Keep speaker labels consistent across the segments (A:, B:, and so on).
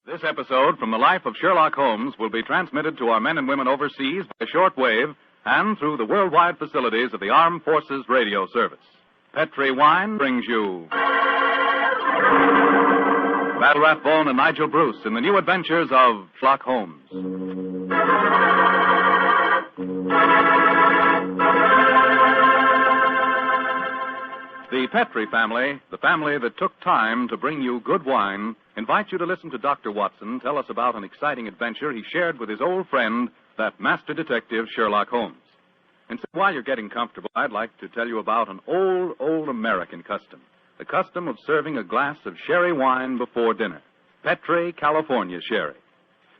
A: This episode from the life of Sherlock Holmes will be transmitted to our men and women overseas by shortwave and through the worldwide facilities of the Armed Forces Radio Service. Petri Wine brings you Battle Rathbone and Nigel Bruce in the new adventures of Sherlock Holmes. The Petri family, the family that took time to bring you good wine, invites you to listen to Dr. Watson tell us about an exciting adventure he shared with his old friend, that master detective Sherlock Holmes. And so while you're getting comfortable, I'd like to tell you about an old American custom. The custom of serving a glass of sherry wine before dinner. Petri, California sherry.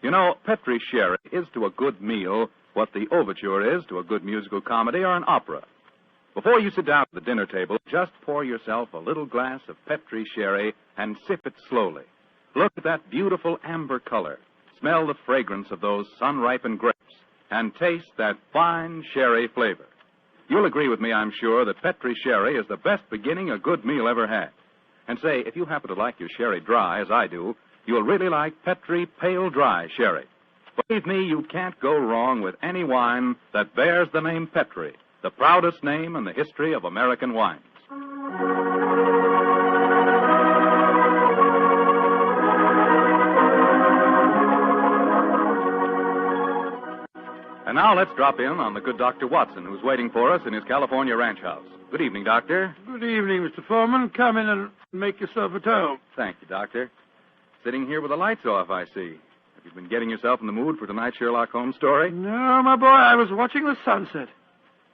A: You know, Petri sherry is to a good meal what the overture is to a good musical comedy or an opera. Before you sit down at the dinner table, just pour yourself a little glass of Petri sherry and sip it slowly. Look at that beautiful amber color. Smell the fragrance of those sun-ripened grapes. And taste that fine sherry flavor. You'll agree with me, I'm sure, that Petri sherry is the best beginning a good meal ever had. And say, if you happen to like your sherry dry, as I do, you'll really like Petri Pale Dry Sherry. Believe me, you can't go wrong with any wine that bears the name Petri, the proudest name in the history of American wines. And now let's drop in on the good Dr. Watson, who's waiting for us in his California ranch house. Good evening, Doctor.
B: Good evening, Mr. Foreman. Come in and make yourself at home.
A: Thank you, Doctor. Sitting here with the lights off, I see. Have you been getting yourself in the mood for tonight's Sherlock Holmes story?
B: No, my boy, I was watching the sunset.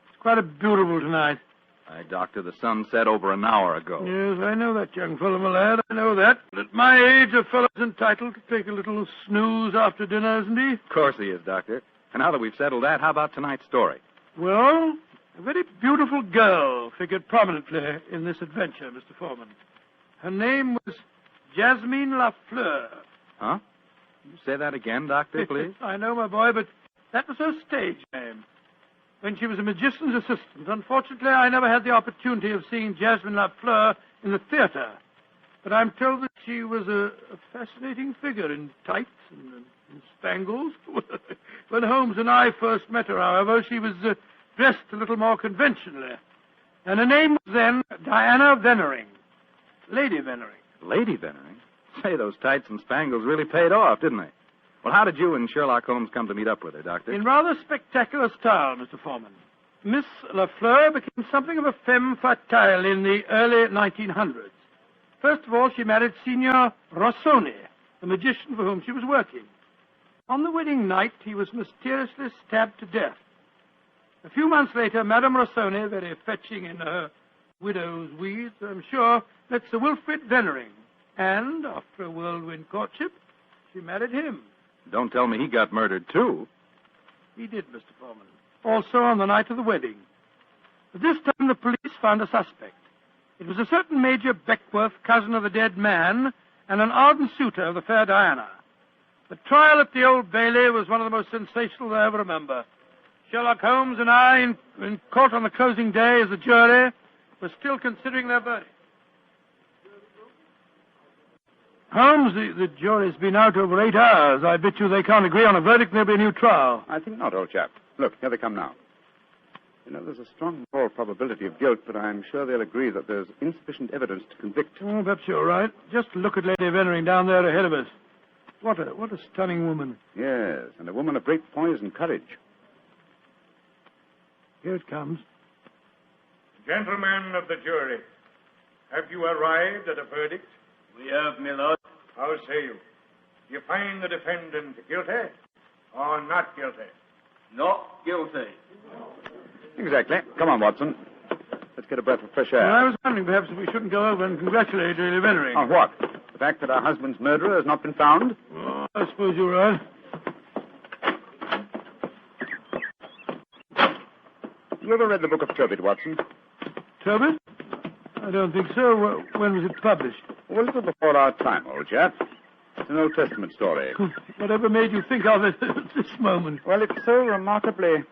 B: It's quite a beautiful tonight.
A: Aye, Doctor, the sun set over an hour ago.
B: Yes, I know that, young fellow, my lad. I know that. At my age, a fellow's entitled to take a little snooze after dinner, isn't he?
A: Of course he is, Doctor. And now that we've settled that, how about tonight's story?
B: Well, a very beautiful girl figured prominently in this adventure, Mr. Foreman. Her name was Jasmine Lafleur.
A: Huh? You say that again, Doctor, please?
B: I know, my boy, but that was her stage name. When she was a magician's assistant, unfortunately, I never had the opportunity of seeing Jasmine Lafleur in the theater. But I'm told that she was a fascinating figure in tights and spangles. When Holmes and I first met her, however, she was dressed a little more conventionally. And her name was then Diana Vennering. Lady Vennering.
A: Lady Vennering? Say, those tights and spangles really paid off, didn't they? Well, how did you and Sherlock Holmes come to meet up with her, Doctor?
B: In rather spectacular style, Mr. Foreman. Miss Lafleur became something of a femme fatale in the early 1900s. First of all, she married Signor Rossoni, the magician for whom she was working. On the wedding night, he was mysteriously stabbed to death. A few months later, Madame Rossoni, very fetching in her widow's weeds, I'm sure, met Sir Wilfrid Vennering. And, after a whirlwind courtship, she married him.
A: Don't tell me he got murdered, too.
B: He did, Mr. Foreman. Also on the night of the wedding. But this time the police found a suspect. It was a certain Major Beckworth, cousin of the dead man, and an ardent suitor of the fair Diana. The trial at the Old Bailey was one of the most sensational I ever remember. Sherlock Holmes and I, in court on the closing day as a jury, were still considering their verdict. Holmes, the jury's been out over 8 hours. I bet you they can't agree on a verdict and there'll be a new trial.
C: I think not, old chap. Look, here they come now. You know, there's a strong moral probability of guilt, but I'm sure they'll agree that there's insufficient evidence to convict.
B: Oh, perhaps you're right. Just look at Lady Vennering down there ahead of us. What a stunning woman.
C: Yes, and a woman of great poise and courage.
B: Here it comes.
D: Gentlemen of the jury, have you arrived at a verdict?
E: We have, my lord.
D: How say you? Do you find the defendant guilty or not guilty?
E: Not guilty.
C: Exactly. Come on, Watson. Let's get a breath of fresh
B: Well,
C: air.
B: I was wondering perhaps if we shouldn't go over and congratulate Lady Vennering.
C: On what? The fact that our husband's murderer has not been found?
B: Oh, I suppose you're right.
C: You ever read the Book of Tobit, Watson?
B: Tobit? I don't think so. When was it published?
C: Well, a little before our time, old chap. It's an Old Testament story.
B: Whatever made you think of it at this moment?
C: Well, it's so remarkably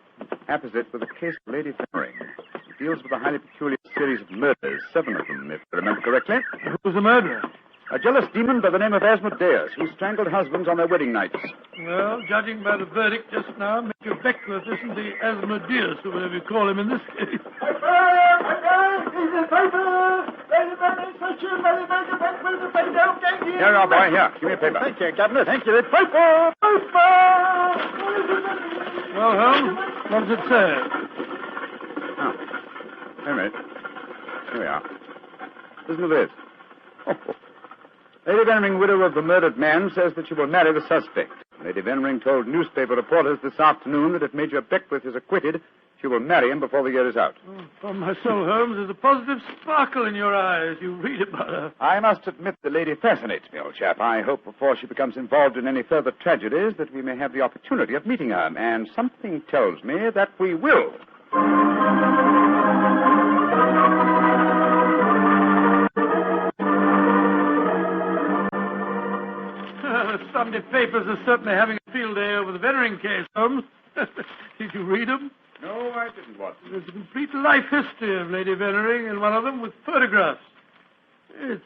C: apposite with the case of Lady Vennering. It deals with a highly peculiar series of murders, 7 of them, if I remember correctly.
B: Who was the murderer?
C: A jealous demon by the name of Asmodeus, who strangled husbands on their wedding nights.
B: Well, judging by the verdict just now, Major Beckworth isn't the Asmodeus, or whatever you call him in this case.
C: Here you are, boy. Here, give me a paper.
F: Thank you, Governor. Thank you. The paper!
B: Well, Holmes, what does it say?
C: Oh. Wait a minute. Here we are. Listen to this. Lady Veneering, widow of the murdered man, says that she will marry the suspect. Lady Veneering told newspaper reporters this afternoon that if Major Beckworth is acquitted, she will marry him before the year is out.
B: Oh, upon my soul, Holmes, there's a positive sparkle in your eyes. You read about her.
C: I must admit the lady fascinates me, old chap. I hope before she becomes involved in any further tragedies that we may have the opportunity of meeting her. And something tells me that we will.
B: The Sunday papers are certainly having a field day over the Veneering case, Holmes. Did you read them?
C: No, I didn't, Watson.
B: There's a complete life history of Lady Veneering, and one of them with photographs. It's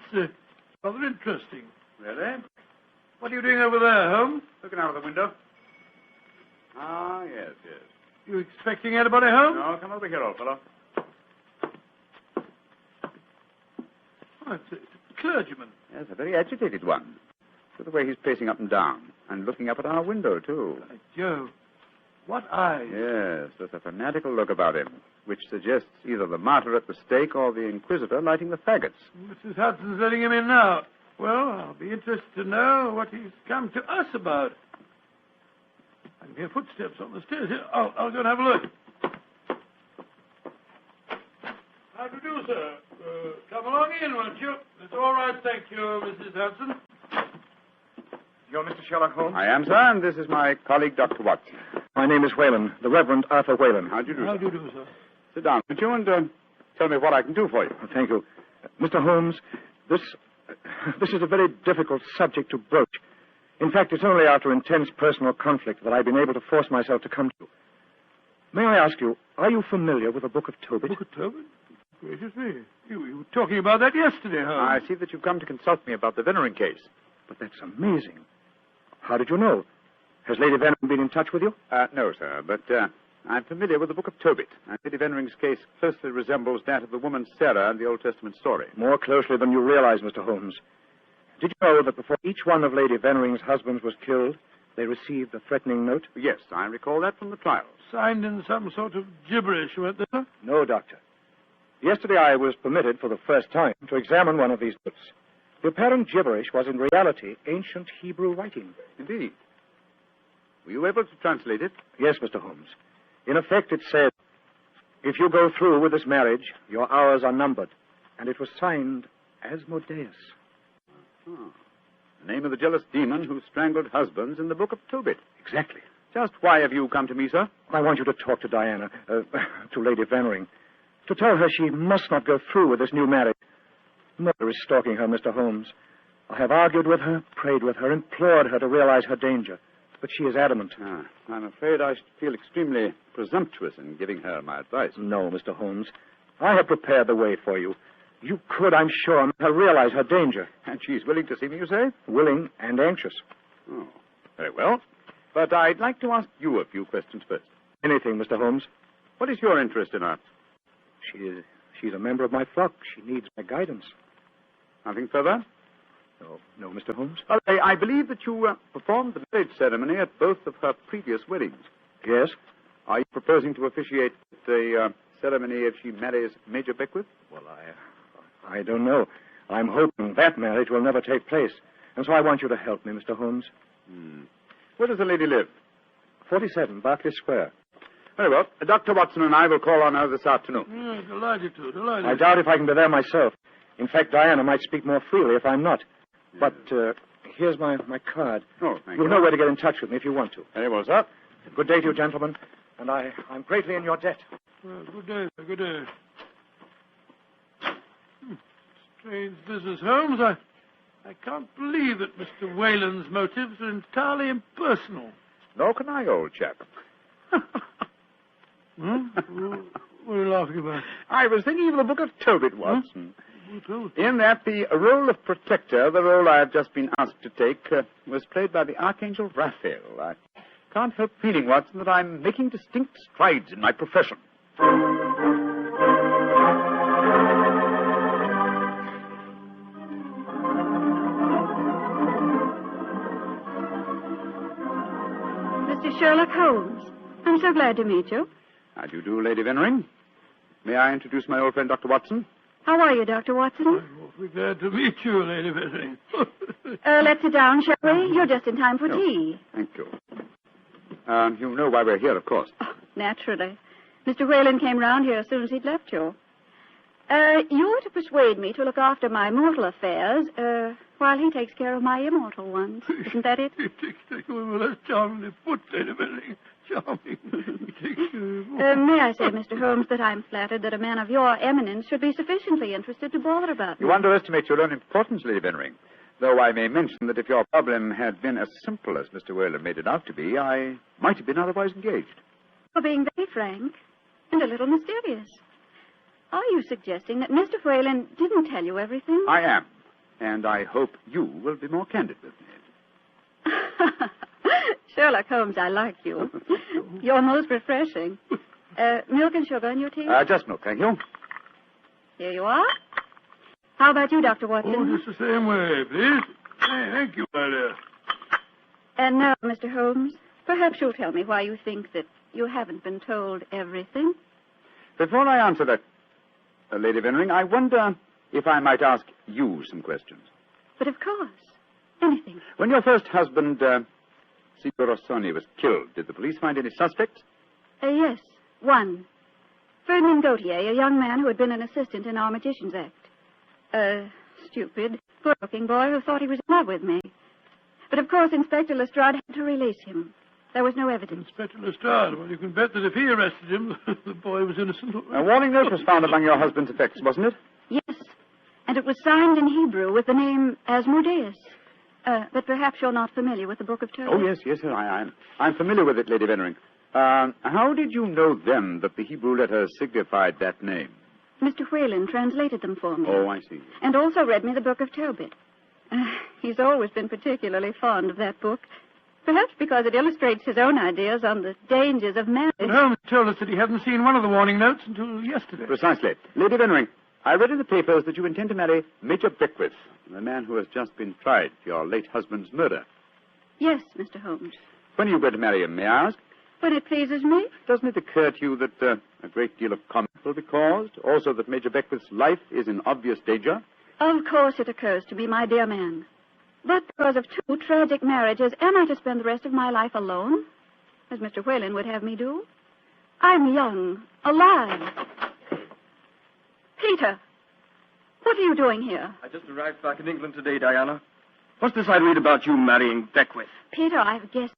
B: rather interesting.
C: Really?
B: What are you doing over there, Holmes?
C: Looking out of the window. Ah, yes.
B: You expecting anybody home?
C: No, come over here, old fellow.
B: Oh, it's a clergyman.
C: Yes, a very agitated one. Look at the way he's pacing up and down. And looking up at our window, too.
B: By Jove. What eyes.
C: Yes, there's a fanatical look about him, which suggests either the martyr at the stake or the inquisitor lighting the faggots.
B: Mrs. Hudson's letting him in now. Well, I'll be interested to know what he's come to us about. I can hear footsteps on the stairs here. I'll go and have a look. How do you do, sir? Come along in, won't you? It's all right, thank you, Mrs. Hudson.
F: You're Mr. Sherlock Holmes?
C: I am, sir, and this is my colleague, Dr. Watson.
F: My name is Whalen, the Reverend Arthur Whalen.
C: How do you do,
B: How
C: sir?
B: do you do, sir?
C: Sit down, would you, and tell me what I can do for you.
F: Thank you. Mr. Holmes, this is a very difficult subject to broach. In fact, it's only after intense personal conflict that I've been able to force myself to come to you. May I ask you, are you familiar with the Book of Tobit?
B: Book of Tobit? Gracious me. You were talking about that yesterday, Holmes.
C: I see that you've come to consult me about the Veneering case.
F: But that's amazing. How did you know? Has Lady Veneering been in touch with you?
C: No, sir, but I'm familiar with the Book of Tobit. Lady Venering's case closely resembles that of the woman Sarah in the Old Testament story.
F: More closely than you realize, Mr. Holmes. Did you know that before each one of Lady Venering's husbands was killed, they received a threatening note?
C: Yes, I recall that from the trial.
B: Signed in some sort of gibberish, weren't they, sir?
F: No, Doctor. Yesterday I was permitted for the first time to examine one of these notes. The apparent gibberish was in reality ancient Hebrew writing.
C: Indeed. Were you able to translate it?
F: Yes, Mr. Holmes. In effect, it said, if you go through with this marriage, your hours are numbered. And it was signed Asmodeus.
C: Oh. The name of the jealous demon who strangled husbands in the Book of Tobit.
F: Exactly.
C: Just why have you come to me, sir?
F: I want you to talk to Diana, to Lady Veneering, to tell her she must not go through with this new marriage. Murder is stalking her, Mr. Holmes. I have argued with her, prayed with her, implored her to realize her danger. But she is adamant.
C: I'm afraid I should feel extremely presumptuous in giving her my advice.
F: No, Mr. Holmes. I have prepared the way for you. You could, I'm sure, make her realize her danger.
C: And she's willing to see me, you say?
F: Willing and anxious.
C: Oh, very well. But I'd like to ask you a few questions first.
F: Anything, Mr. Holmes.
C: What is your interest in her?
F: She's a member of my flock. She needs my guidance.
C: Nothing further?
F: No, Mr. Holmes.
C: Well, I believe that you performed the marriage ceremony at both of her previous weddings.
F: Yes.
C: Are you proposing to officiate the ceremony if she marries Major Beckworth?
F: Well, I don't know. I'm hoping that marriage will never take place. And so I want you to help me, Mr. Holmes.
C: Where does the lady live?
F: 47, Berkeley Square.
C: Very well. Dr. Watson and I will call on her this afternoon.
B: Delighted to.
F: I doubt if I can be there myself. In fact, Diana might speak more freely if I'm not. But here's my card.
C: Oh, thank you.
F: You'll know where to get in touch with me if you want to.
C: Very well, sir.
F: Good day to you, gentlemen. And I'm greatly in your debt.
B: Well, good day, sir. Good day. Strange business, Holmes. I can't believe that Mr. Whalen's motives are entirely impersonal.
C: Nor can I, old chap.
B: What are you laughing about?
C: I was thinking of the Book of Tobit, Watson. In that the role of protector, the role I have just been asked to take, was played by the Archangel Raphael. I can't help feeling, Watson, that I'm making distinct strides in my profession.
G: Mr. Sherlock Holmes. I'm so glad to meet you.
C: How do you do, Lady Vennering? May I introduce my old friend, Dr. Watson?
G: How are you, Dr. Watson?
B: I'm awfully glad to meet you, Lady Vennering.
G: Let's sit down, shall we? You're just in time for tea.
C: Thank you. You know why we're here, of course.
G: Oh, naturally. Mr. Whalen came round here as soon as he'd left you. You're to persuade me to look after my mortal affairs, while he takes care of my immortal ones. Isn't that it?
B: Well, that's charmingly put, Lady Vennering. Charming.
G: May I say, Mr. Holmes, that I'm flattered that a man of your eminence should be sufficiently interested to bother about me.
C: You underestimate your own importance, Lady Vennering. Though I may mention that if your problem had been as simple as Mr. Whalen made it out to be, I might have been otherwise engaged.
G: For being very frank and a little mysterious. Are you suggesting that Mr. Whalen didn't tell you everything?
C: I am. And I hope you will be more candid with me.
G: Sherlock Holmes, I like you. You're most refreshing. Milk and sugar in your tea?
C: Just milk, thank you.
G: Here you are. How about you, Dr. Watson?
B: Oh, just the same way, please. Hey, thank you, my dear.
G: And now, Mr. Holmes, perhaps you'll tell me why you think that you haven't been told everything.
C: Before I answer that, Lady Vennering, I wonder if I might ask you some questions.
G: But of course. Anything.
C: When your first husband, Signor Rossoni, was killed, did the police find any suspects?
G: Yes, one. Ferdinand Gautier, a young man who had been an assistant in our Magician's Act. Stupid, poor-looking boy who thought he was in love with me. But of course, Inspector Lestrade had to release him. There was no evidence.
B: Inspector Lestrade, well, you can bet that if he arrested him, the boy was innocent.
C: A warning note was found among your husband's effects, wasn't it?
G: Yes, and it was signed in Hebrew with the name Asmodeus. But perhaps you're not familiar with the Book of Tobit.
C: Oh, yes, sir, I am. I'm familiar with it, Lady Vennering. How did you know then that the Hebrew letters signified that name?
G: Mr. Whalen translated them for me.
C: Oh, I see.
G: And also read me the Book of Tobit. He's always been particularly fond of that book. Perhaps because it illustrates his own ideas on the dangers of marriage.
B: But Holmes told us that he hadn't seen one of the warning notes until yesterday.
C: Precisely. Lady Vennering, I read in the papers that you intend to marry Major Beckwith, the man who has just been tried for your late husband's murder.
G: Yes, Mr. Holmes.
C: When are you going to marry him, may I ask?
G: When it pleases me.
C: Doesn't it occur to you that a great deal of comment will be caused? Also that Major Beckwith's life is in obvious danger?
G: Of course it occurs to me, my dear man. But because of two tragic marriages, am I to spend the rest of my life alone? As Mr. Whalen would have me do? I'm young, alive. Peter, what are you doing here?
E: I just arrived back in England today, Diana. What's this I read about you marrying Beckwith?
G: Peter, I have guests.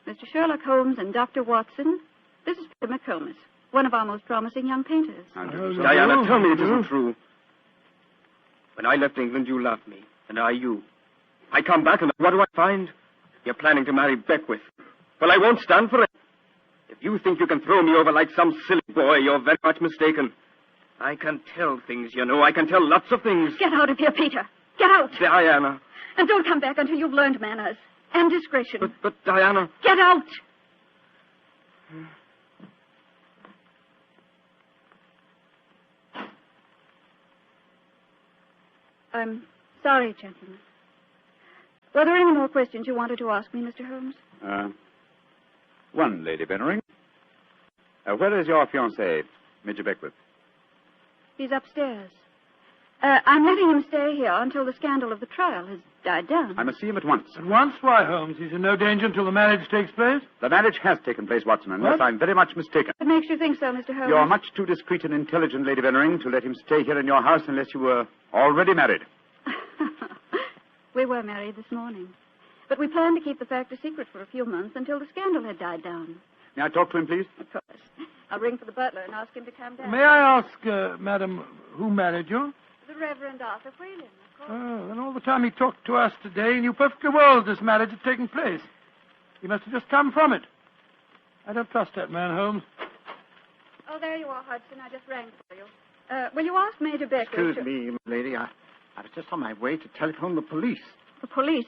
G: Mr. Sherlock Holmes and Dr. Watson. This is Peter McComas, one of our most promising young painters.
E: Diana, tell me it isn't true. When I left England, you loved me, and I you. I come back, and what do I find? You're planning to marry Beckwith. Well, I won't stand for it. If you think you can throw me over like some silly boy, you're very much mistaken. I can tell things, you know. I can tell lots of things.
G: Get out of here, Peter. Get out.
E: Diana.
G: And don't come back until you've learned manners and discretion.
E: But Diana...
G: Get out. I'm sorry, gentlemen. Were there any more questions you wanted to ask me, Mr. Holmes?
C: One, Lady Vennering. Where is your fiancé, Major Beckwith?
G: He's upstairs. I'm letting him stay here until the scandal of the trial has died down.
C: I must see him at once.
B: At once? Why, Holmes? He's in no danger until the marriage takes place?
C: The marriage has taken place, Watson, unless I'm very much mistaken.
G: What makes you think so, Mr. Holmes?
C: You're much too discreet and intelligent, Lady Vennering, to let him stay here in your house unless you were already married.
G: We were married this morning. But we planned to keep the fact a secret for a few months until the scandal had died down.
C: May I talk to him, please?
G: Of course. I'll ring for the butler and ask him to come down.
B: May I ask, madam, who married you?
G: The Reverend Arthur Whalen, of course.
B: Oh, and all the time he talked to us today, he knew perfectly well this marriage had taken place. He must have just come from it. I don't trust that man, Holmes.
G: Oh, there you are, Hudson. I just rang for you. Will you ask Major Beckwith?
H: Excuse me, lady. I was just on my way to telephone the police.
G: The police?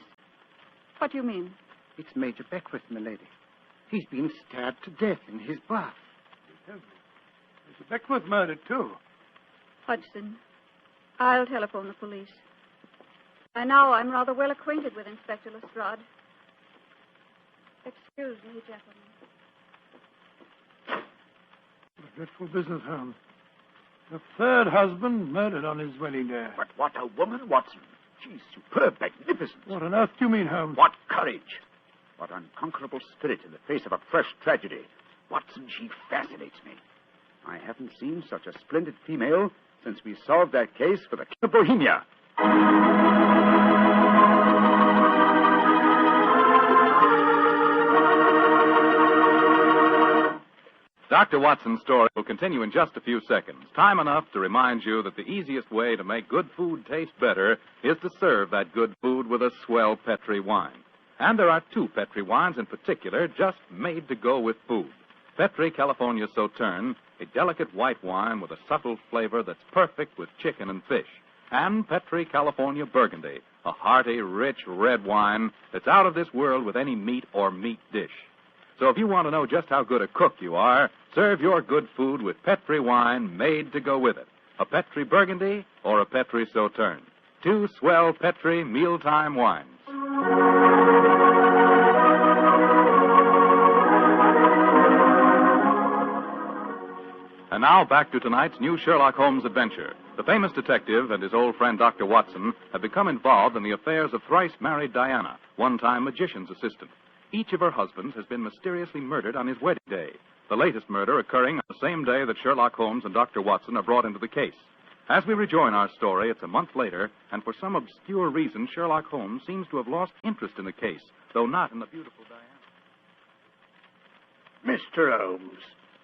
G: What do you mean?
H: It's Major Beckwith, milady. He's been stabbed to death in his bath.
B: Mr. Beckwith murdered, too.
G: Hodgson, I'll telephone the police. By now, I'm rather well acquainted with Inspector Lestrade. Excuse me, gentlemen.
B: A dreadful business, Holmes. The third husband murdered on his wedding day.
C: But what a woman, Watson. She's superb, magnificent.
B: What on earth do you mean, Holmes?
C: What courage. What unconquerable spirit in the face of a fresh tragedy. Watson, she fascinates me. I haven't seen such a splendid female since we solved that case for the King of Bohemia.
A: Dr. Watson's story will continue in just a few seconds. Time enough to remind you that the easiest way to make good food taste better is to serve that good food with a swell Petri wine. And there are two Petri wines in particular just made to go with food. Petri California Sauterne, a delicate white wine with a subtle flavor that's perfect with chicken and fish. And Petri California Burgundy, a hearty, rich red wine that's out of this world with any meat or meat dish. So if you want to know just how good a cook you are, serve your good food with Petri wine made to go with it. A Petri Burgundy or a Petri Sauterne. Two swell Petri mealtime wines. And now back to tonight's new Sherlock Holmes adventure. The famous detective and his old friend Dr. Watson have become involved in the affairs of thrice-married Diana, one-time magician's assistant. Each of her husbands has been mysteriously murdered on his wedding day, the latest murder occurring on the same day that Sherlock Holmes and Dr. Watson are brought into the case. As we rejoin our story, it's a month later, and for some obscure reason, Sherlock Holmes seems to have lost interest in the case, though not in the beautiful Diana.
H: Mr. Holmes.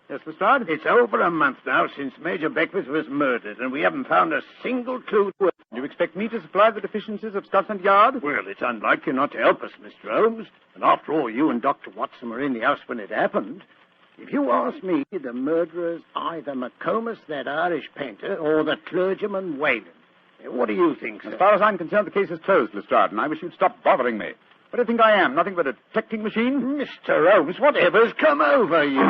C: Yes, Lestrade?
H: It's over a month now since Major Beckwith was murdered, and we haven't found a single clue to it.
C: Do you expect me to supply the deficiencies of Scotland Yard?
H: Well, it's unlike you not to help us, Mr. Holmes. And after all, you and Dr. Watson were in the house when it happened. If you ask me, the murderer's either McComas, that Irish painter, or the clergyman Whalen. What do you think, sir?
C: As far as I'm concerned, the case is closed, Lestrade, and I wish you'd stop bothering me. What do you think I am? Nothing but a detecting machine?
H: Mr. Holmes, whatever's come over you?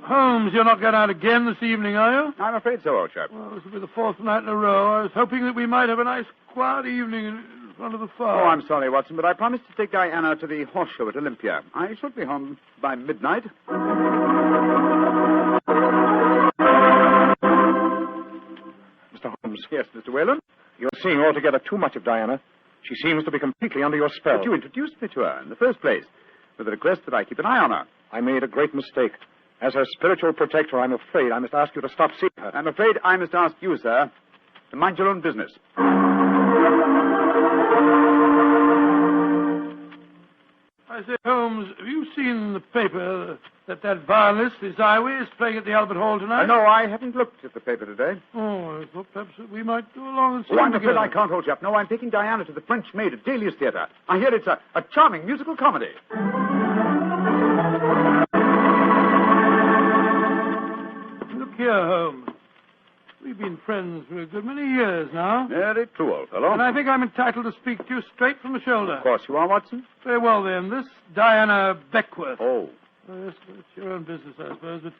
B: Holmes, you're not going out again this evening, are you?
C: I'm afraid so, old chap.
B: Well, this will be the fourth night in a row. I was hoping that we might have a nice, quiet evening in front of the fire.
C: Oh, I'm sorry, Watson, but I promised to take Diana to the horse show at Olympia. I should be home by midnight.
F: Mr. Holmes.
C: Yes, Mr. Whalen?
F: You're seeing altogether too much of Diana. She seems to be completely under your spell.
C: But you introduced me to her in the first place, with the request that I keep an eye on her.
F: I made a great mistake. As her spiritual protector, I'm afraid I must ask you to stop seeing her.
C: I'm afraid I must ask you, sir, to mind your own business.
B: I say, Holmes, have you seen in the paper that violinist, Isaiah, is playing at the Albert Hall tonight?
C: No, I haven't looked at the paper today.
B: Oh, I thought perhaps that we might go along and see
C: Oh, I'm
B: him
C: afraid
B: together.
C: I can't, old chap. No, I'm taking Diana to the French Maid at Delius Theatre. I hear it's a charming musical comedy.
B: Look here, Holmes. We've been friends for a good many years now.
C: Very true, old fellow.
B: And I think I'm entitled to speak to you straight from the shoulder.
C: Of course you are, Watson.
B: Very well, then. This Diana Beckworth.
C: Oh.
B: Yes, it's your own business, I suppose, but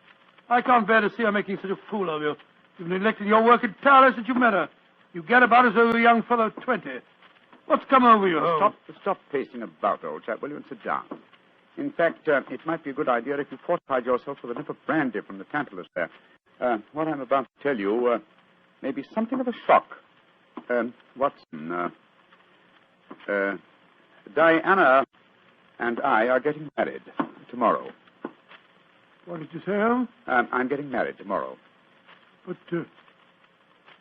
B: I can't bear to see her making such a fool of you. You've neglected your work entirely since you met her. You get about as though you were a young fellow of 20. What's come over you, Holmes?
C: Stop pacing about, old chap, will you, and sit down. In fact, it might be a good idea if you fortified yourself with a nip of brandy from the Tantalus there. What I'm about to tell you may be something of a shock. Watson, Diana and I are getting married tomorrow.
B: What did you say, Holmes?
C: I'm getting married tomorrow.
B: But,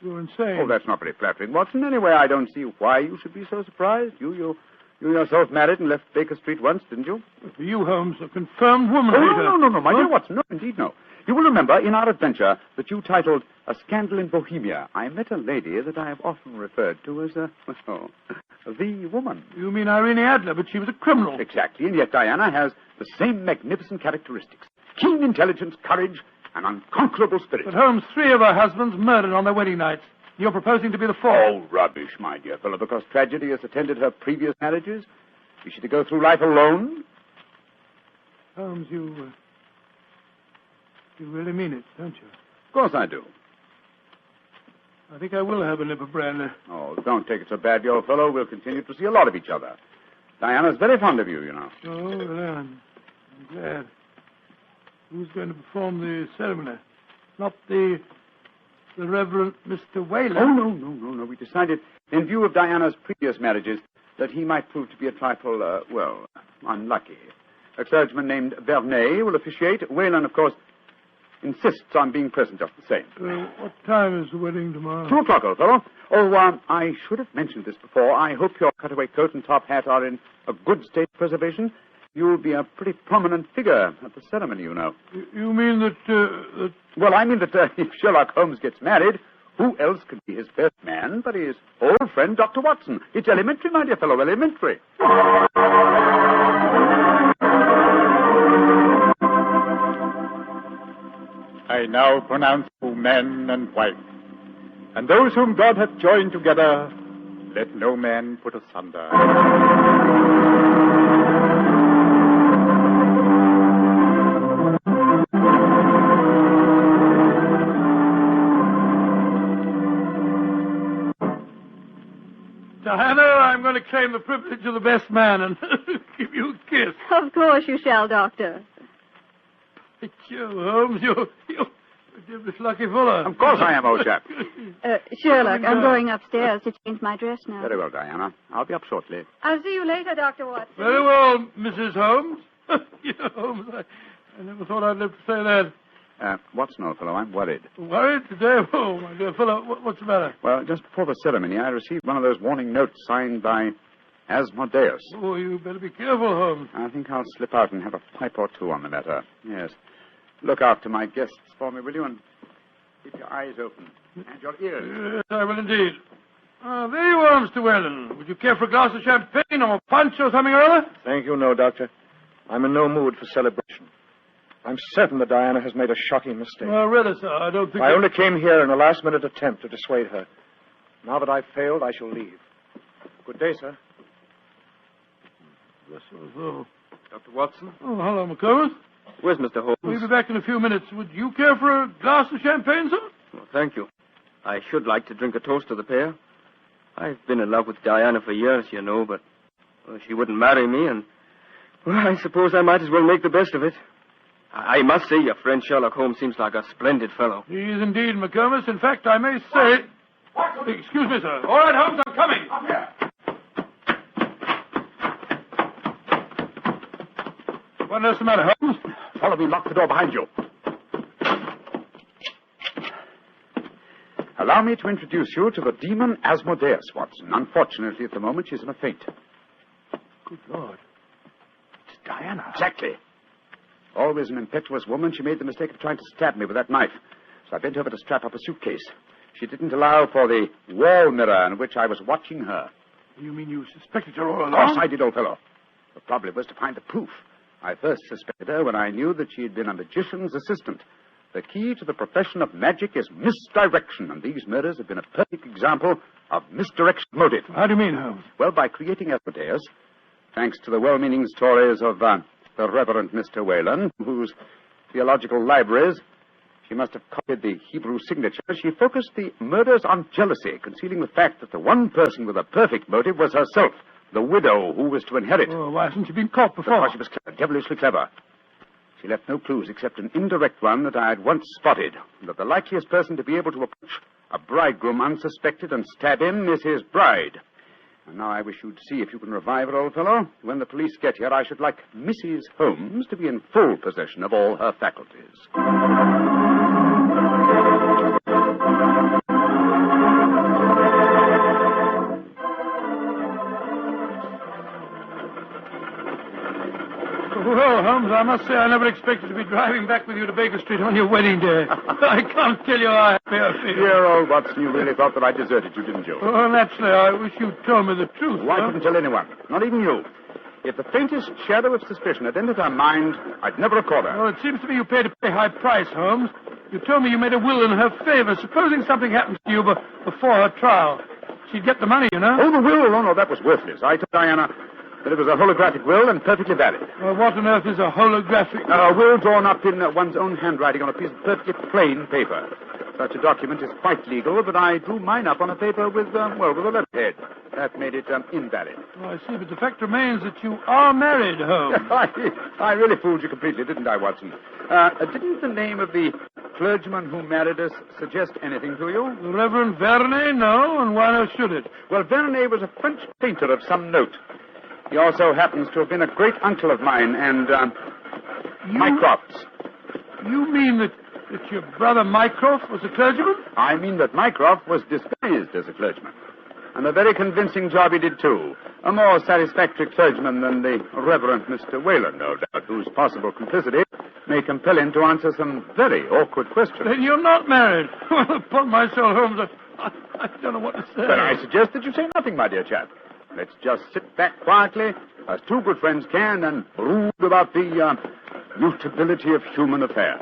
B: you're insane.
C: Oh, that's not very flattering, Watson. Anyway, I don't see why you should be so surprised. You yourself married and left Baker Street once, didn't you?
B: For you, Holmes, a confirmed woman
C: Oh,
B: hater.
C: no, my dear Watson. No, indeed, no. You will remember in our adventure that you titled A Scandal in Bohemia, I met a lady that I have often referred to as the woman.
B: You mean Irene Adler, but she was a criminal.
C: Exactly, and yet Diana has the same magnificent characteristics. keen intelligence, courage, and unconquerable spirit.
B: But Holmes, 3 of her husbands murdered on their wedding nights. You're proposing to be the 4th.
C: Oh, rubbish, my dear fellow. Because tragedy has attended her previous marriages, is she to go through life alone?
B: Holmes, you really mean it, don't you?
C: Of course I do.
B: I think I will have a nip of brandy.
C: Oh, don't take it so badly, old fellow. We'll continue to see a lot of each other. Diana's very fond of you, you know.
B: Oh, well, I'm glad. Who's going to perform the ceremony? Not the Reverend Mr. Whalen?
C: Oh, no. We decided, in view of Diana's previous marriages, that he might prove to be a trifle, unlucky. A clergyman named Vernet will officiate. Whalen, of course, insists on being present just the same.
B: What time is the wedding tomorrow?
C: 2 o'clock, old fellow. Oh, I should have mentioned this before. I hope your cutaway coat and top hat are in a good state of preservation. You'll be a pretty prominent figure at the ceremony, you know.
B: You mean that...
C: Well, I mean that if Sherlock Holmes gets married, who else could be his best man but his old friend, Dr. Watson? It's elementary, my dear fellow, elementary.
I: I now pronounce you man and wife, and those whom God hath joined together, let no man put asunder.
B: Diana, I'm going to claim the privilege of the best man and give you a kiss.
G: Of course you shall, Doctor.
B: It's you, Holmes. You're this lucky fellow.
C: Of course I am, old chap.
G: Sherlock, I'm going upstairs to change my dress now.
C: Very well, Diana. I'll be up shortly.
G: I'll see you later, Dr. Watson.
B: Very well, Mrs. Holmes. Holmes, I never thought I'd live to say that.
C: Watson, old fellow, I'm worried.
B: Worried today? Oh, my dear fellow, what's the matter?
C: Well, just before the ceremony, I received one of those warning notes signed by Asmodeus.
B: Oh, you better be careful, Holmes.
C: I think I'll slip out and have a pipe or two on the matter. Yes. Look after my guests for me, will you? And keep your eyes open. And your ears.
B: Yes, I will indeed. There you are, Mr. Whalen. Would you care for a glass of champagne or punch or something or other?
F: Thank you, no, Doctor. I'm in no mood for celebration. I'm certain that Diana has made a shocking mistake.
B: Well, really, sir, I don't think...
F: I only came here in a last-minute attempt to dissuade her. Now that I've failed, I shall leave. Good day, sir.
B: Yes, so.
E: Dr. Watson?
B: Oh, hello, McComas.
E: Where's Mr. Holmes?
B: We'll be back in a few minutes. Would you care for a glass of champagne, sir?
E: Well, thank you. I should like to drink a toast to the pair. I've been in love with Diana for years, you know, but she wouldn't marry me, and well, I suppose I might as well make the best of it. I must say your friend Sherlock Holmes seems like a splendid fellow.
B: He is indeed, McComas. In fact, I may say... What? Excuse me, sir. All right, Holmes, I'm coming.
C: Come here.
B: What on earth's the matter, Holmes?
C: Follow me. Lock the door behind you. Allow me to introduce you to the demon Asmodeus, Watson. Unfortunately, at the moment, she's in a faint.
B: Good Lord. It's Diana.
C: Exactly. Always an impetuous woman, she made the mistake of trying to stab me with that knife. So I bent over to strap up a suitcase. She didn't allow for the wall mirror in which I was watching her.
B: You mean you suspected her all along?
C: Of course I did, old fellow. The problem was to find the proof. I first suspected her when I knew that she had been a magician's assistant. The key to the profession of magic is misdirection, and these murders have been a perfect example of misdirection motive.
B: How do you mean, Holmes?
C: Well, by creating Asmodeus, thanks to the well-meaning stories of the Reverend Mr. Whalen, whose theological libraries she must have copied the Hebrew signature, she focused the murders on jealousy, concealing the fact that the one person with a perfect motive was herself, the widow who was to inherit.
B: Oh, why hasn't she been caught before?
C: Because she was clever, devilishly clever. She left no clues except an indirect one that I had once spotted, that the likeliest person to be able to approach a bridegroom unsuspected and stab him is his bride. And now I wish you'd see if you can revive her, old fellow. When the police get here, I should like Mrs. Holmes to be in full possession of all her faculties.
B: Well, Holmes, I must say I never expected to be driving back with you to Baker Street on your wedding day. I can't tell you how happy I feel.
C: Dear old Watson, you really thought that I deserted you, didn't you?
B: Well, naturally, I wish you'd told me the truth.
C: Well, I couldn't tell anyone, not even you. If the faintest shadow of suspicion had entered her mind, I'd never have caught her.
B: Well, it seems to me you paid a pretty high price, Holmes. You told me you made a will in her favor. Supposing something happens to you before her trial, she'd get the money, you know.
C: Oh, the will? Oh, no, that was worthless. I told Diana that it was a holographic will and perfectly valid.
B: Well, what on earth is a holographic?
C: A will drawn up in one's own handwriting on a piece of perfectly plain paper. Such a document is quite legal, but I drew mine up on a paper with a letterhead. That made it invalid.
B: Oh, I see, but the fact remains that you are married, Holmes.
C: I really fooled you completely, didn't I, Watson? Didn't the name of the clergyman who married us suggest anything to you?
B: The Reverend Vernet? No, and why not should it?
C: Well, Vernet was a French painter of some note. He also happens to have been a great uncle of mine, and Mycroft's.
B: You mean that your brother Mycroft was a clergyman?
C: I mean that Mycroft was disguised as a clergyman. And a very convincing job he did, too. A more satisfactory clergyman than the Reverend Mr. Whalen, no doubt, whose possible complicity may compel him to answer some very awkward questions.
B: Then you're not married. Well, upon my soul, Holmes, I don't know what to say.
C: Then I suggest that you say nothing, my dear chap. Let's just sit back quietly, as two good friends can, and brood about the mutability of human affairs.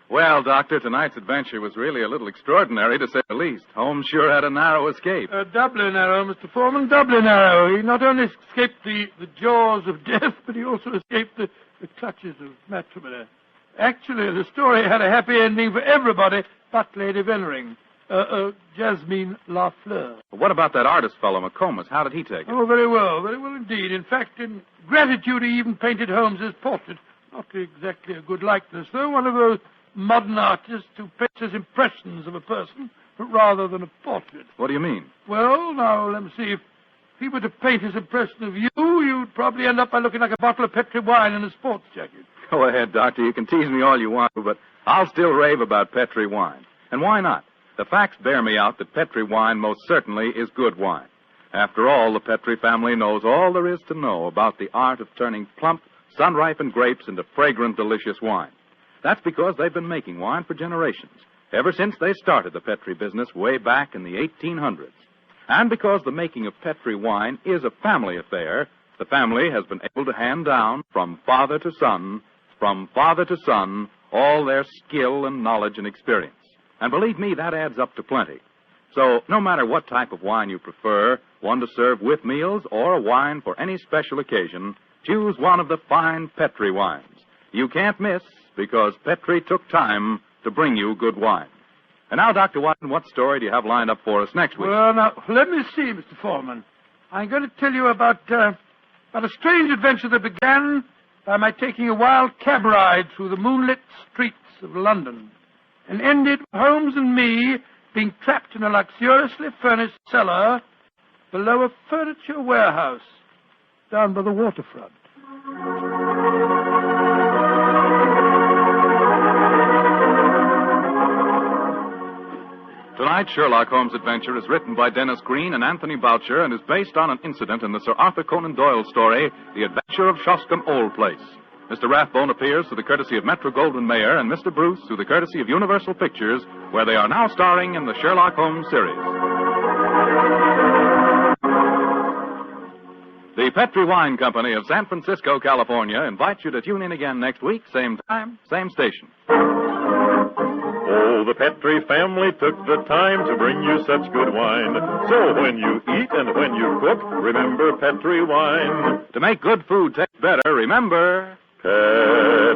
A: Well, Doctor, tonight's adventure was really a little extraordinary, to say the least. Holmes sure had a narrow escape.
B: Doubly narrow, Mr. Foreman, doubly narrow. He not only escaped the jaws of death, but he also escaped the clutches of matrimony. Actually, the story had a happy ending for everybody but Lady Vennering, Jasmine Lafleur.
A: What about that artist fellow, McComas? How did he take it?
B: Oh, very well indeed. In fact, in gratitude, he even painted Holmes's portrait. Not exactly a good likeness, though. One of those modern artists who paints as impressions of a person rather than a portrait.
A: What do you mean?
B: Well, now, let me see. If he were to paint his impression of you, you'd probably end up by looking like a bottle of Petri wine in a sports jacket.
A: Go ahead, Doctor. You can tease me all you want to, but I'll still rave about Petri wine. And why not? The facts bear me out that Petri wine most certainly is good wine. After all, the Petri family knows all there is to know about the art of turning plump, sun-ripened grapes into fragrant, delicious wine. That's because they've been making wine for generations, ever since they started the Petri business way back in the 1800s. And because the making of Petri wine is a family affair, the family has been able to hand down from father to son, all their skill and knowledge and experience. And believe me, that adds up to plenty. So no matter what type of wine you prefer, one to serve with meals or a wine for any special occasion, choose one of the fine Petri wines. You can't miss, because Petri took time to bring you good wine. And now, Dr. Watson, what story do you have lined up for us next week?
B: Well, now, let me see, Mr. Foreman. I'm going to tell you about a strange adventure that began by my taking a wild cab ride through the moonlit streets of London and ended with Holmes and me being trapped in a luxuriously furnished cellar below a furniture warehouse down by the waterfront.
A: Tonight's Sherlock Holmes adventure is written by Dennis Green and Anthony Boucher and is based on an incident in the Sir Arthur Conan Doyle story, The Adventure of Shoscombe Old Place. Mr. Rathbone appears through the courtesy of Metro-Goldwyn-Mayer and Mr. Bruce through the courtesy of Universal Pictures, where they are now starring in the Sherlock Holmes series. The Petri Wine Company of San Francisco, California, invites you to tune in again next week, same time, same station.
J: Oh, the Petri family took the time to bring you such good wine. So when you eat and when you cook, remember Petri wine.
A: To make good food taste better, remember...
J: Petri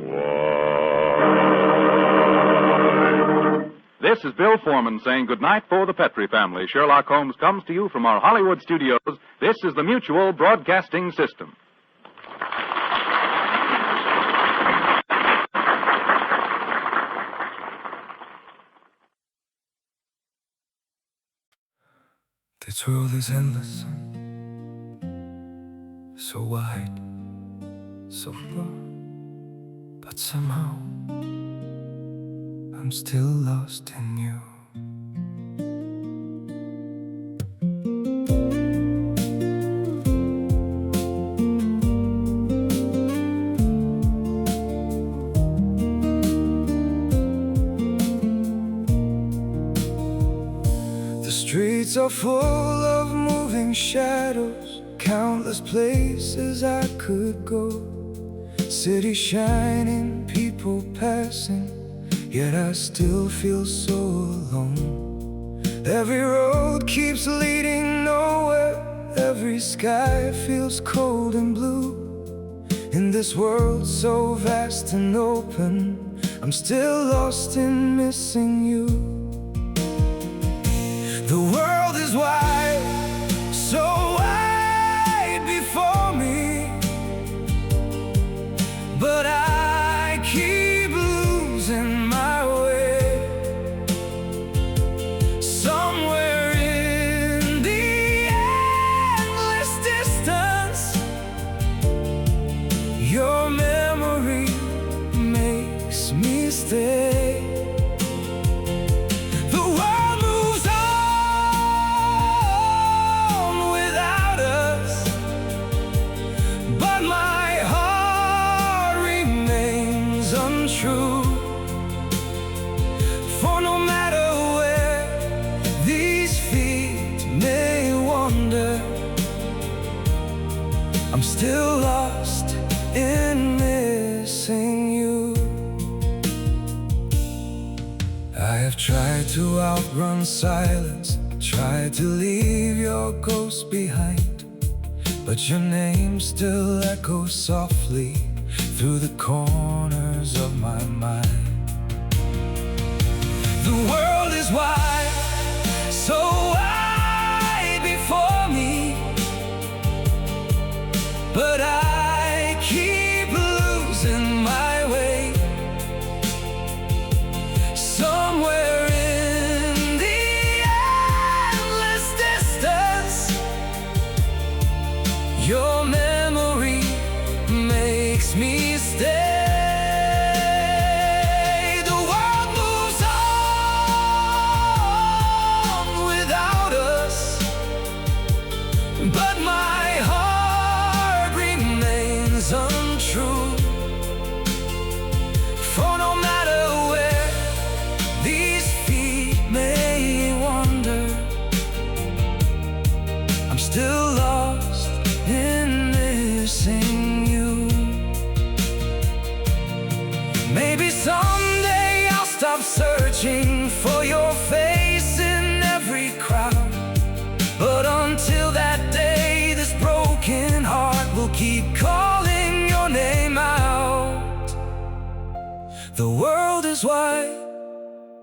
J: wine.
A: This is Bill Foreman saying goodnight for the Petri family. Sherlock Holmes comes to you from our Hollywood studios. This is the Mutual Broadcasting System.
K: This world is endless, so wide, so far, but somehow I'm still lost in you. streets are full of moving shadows, countless places I could go. City shining, people passing, yet I still feel so alone. Every road keeps leading nowhere, every sky feels cold and blue. In this world so vast and open, I'm still lost in missing you. The world is wide, so wide before me, but I keep losing my way. Somewhere in the endless distance, your memory makes me stay. The world moves on without us, but my heart remains untrue. For no matter where these feet may wander, I'm still lost in missing you. I have tried to outrun silence, tried to leave your ghost behind, but your name still echoes softly through the corners of my mind. The world is wide, so wide before me, but I keep losing my way. Somewhere in the endless distance, your memory makes me stay. The world moves on without us, but my heart remains untrue. For no matter where these feet may wander, I'm still lost in missing you. Maybe someday I'll stop searching for your face in every crowd, but until that day, this broken heart will keep calling your name out. The world is wide,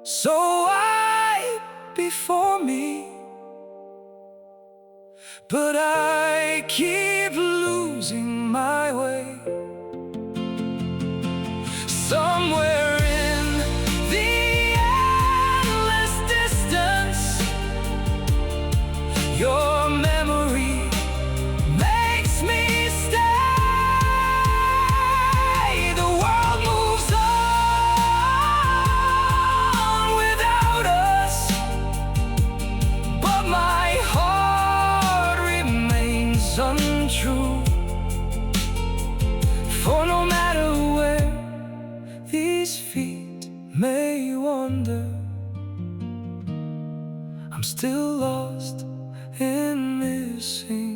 K: so wide before me, but I keep losing my way. Somewhere in the endless distance, your memory makes me stay. The world moves on without us, but my heart remains untrue. For no matter where these feet may wander, I'm still lost in missing